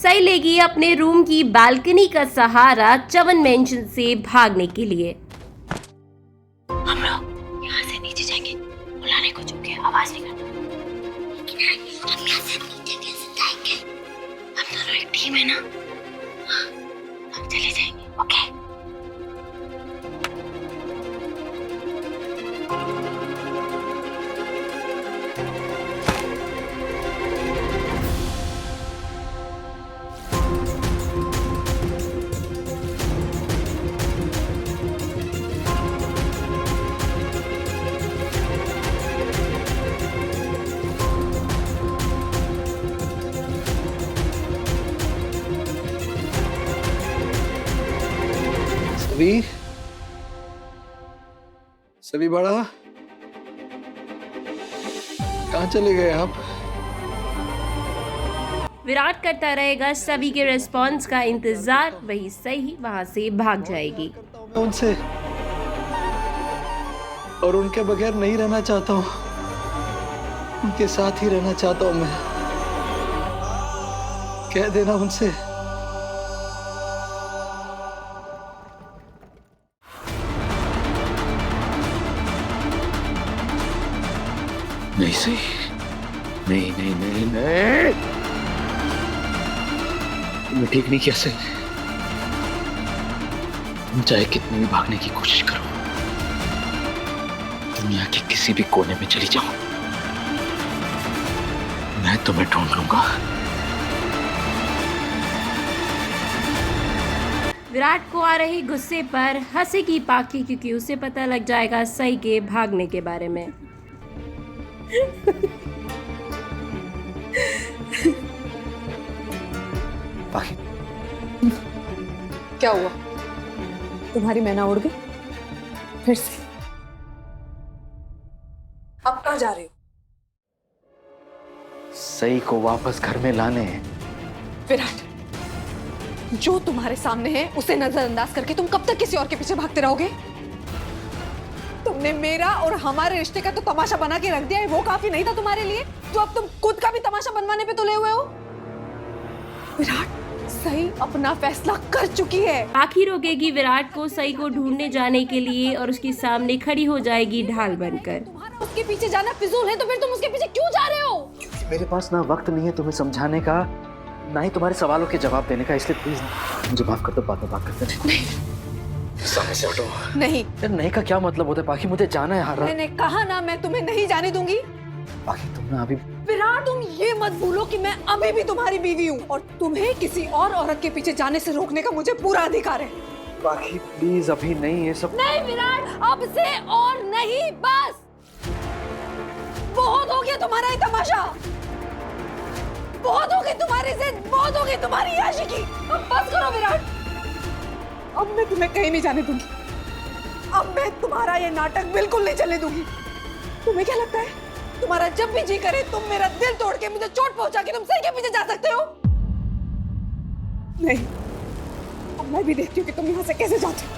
सई लेगी अपने रूम की बालकनी का सहारा चवन मेंशन से भागने के लिए। हम लोग यहाँ से नीचे जाएंगे, बुलाने को चुके आवाज नहीं करना। हम यहाँ से नीचे कैसे जाएंगे? हम दोनों एक टीम है ना, हम चले जाएंगे। ओके सभी सभी बड़ा कहाँ चले गए आप? विराट करता रहेगा सभी के रिस्पॉन्स का इंतजार, वही सई वहां से भाग जाएगी। मैं उनसे और उनके बगैर नहीं रहना चाहता हूँ, उनके साथ ही रहना चाहता हूँ मैं। कह देना उनसे। नहीं सही, नहीं नहीं नहीं नहीं, मैं ठीक नहीं किया सही। तुम चाहे कितनी भी भागने की कोशिश करो, दुनिया के किसी भी कोने में चली जाओ, मैं तुम्हें ढूंढ लूंगा। विराट को आ रहे गुस्से पर हंसेगी पाखी, क्योंकि उसे पता लग जाएगा सई के भागने के बारे में। पाखी, क्या हुआ? तुम्हारी मैना उड़ गई फिर से? अब कहाँ जा रही हो? सई को वापस घर में लाने। विराट, जो तुम्हारे सामने है उसे नजरअंदाज करके तुम कब तक किसी और के पीछे भागते रहोगे? तुमने मेरा और हमारे रिश्ते का तो तमाशा बना के रख दिया है, वो काफी नहीं था तुम्हारे लिए, तो अब तुम खुद का भी तमाशा बनवाने पे तुले हुए हो। विराट, सई अपना फैसला कर चुकी है। आखिर रोकेगी विराट को सई को ढूंढने जाने के लिए और उसके सामने खड़ी हो जाएगी ढाल बनकर। तुम्हारा उसके पीछे जाना फिजूल है, तो फिर तुम उसके पीछे क्यों जा रहे हो? मेरे पास ना वक्त नहीं है तुम्हें समझाने का, ना ही तुम्हारे सवालों के जवाब देने का, इसलिए प्लीज मुझे माफ कर दो, बात करते नहीं। सामने से हटो। नहीं। नहीं का क्या मतलब होता है पाखी? मुझे जाना है यार। मैंने कहा ना, मैं तुम्हें नहीं जाने दूंगी। पाखी तुम ना अभी। विराट, तुम ये मत भूलो कि मैं अभी भी तुम्हारी बीवी हूँ और तुम्हें किसी और औरत के पीछे जाने से रोकने का मुझे पूरा अधिकार है। पाखी प्लीज अभी नहीं, ये सब नहीं विराट, अब से और नहीं, बस बहुत हो गया तुम्हारा ये तमाशा, बहुत हो गई तुम्हारी जिद, बहुत हो गई तुम्हारी आशिकी। अब बस करो विराट, अब मैं तुम्हें कहीं नहीं जाने दूंगी। अब मैं तुम्हारा ये नाटक बिल्कुल नहीं चलने दूंगी। तुम्हें क्या लगता है, तुम्हारा जब भी जी करे तुम मेरा दिल तोड़ के, मुझे चोट पहुंचा के तुम सही के पीछे जा सकते हो? नहीं, अब मैं भी देखती हूँ कि तुम यहाँ से कैसे जाते हो।